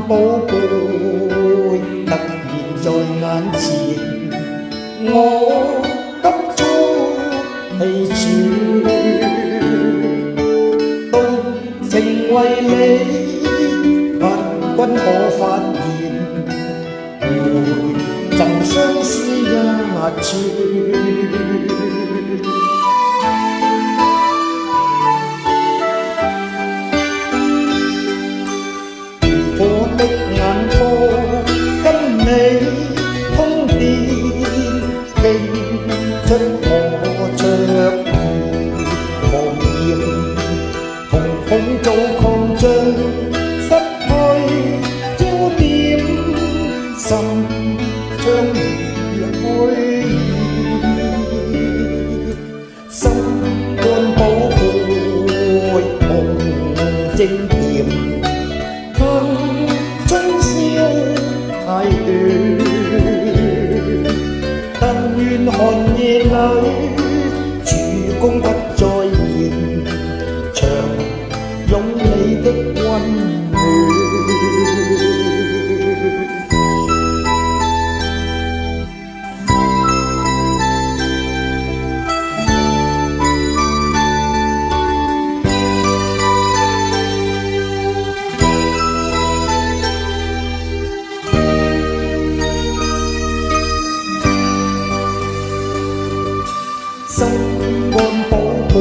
寶貝突然在眼前，我急速氣喘，動情為你，萬君可發現，回贈相思一串。火的眼波跟你通電，傾出我灼熱狂焰，瞳孔早擴張，失去焦點，心將已虛擬，心肝寶貝夢精甜。春宵太短，但願寒夜裏曙光不再現，長擁你的溫暖。心肝寶貝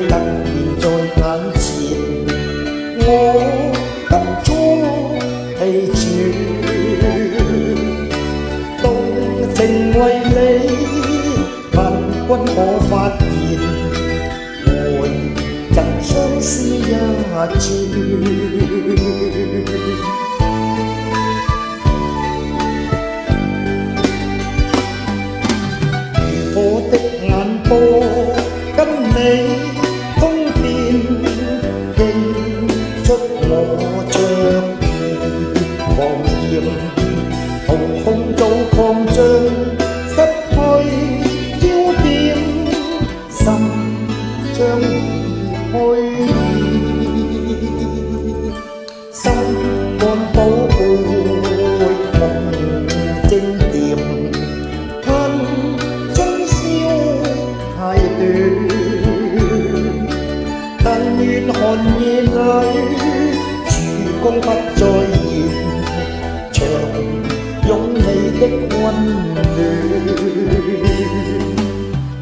突然在眼前，我急速氣喘，動情為你，萬君可發現，回贈相思一串。我的眼波跟你通電，傾出我灼熱狂焰，瞳孔早擴張，失去焦點，心將已虛擬，心肝寶貝夢精甜。但願寒夜裏曙光不再現，長擁你的溫暖，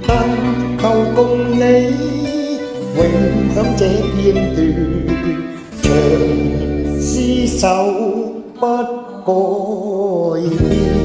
但求共你永享這片段，長廝守不改變。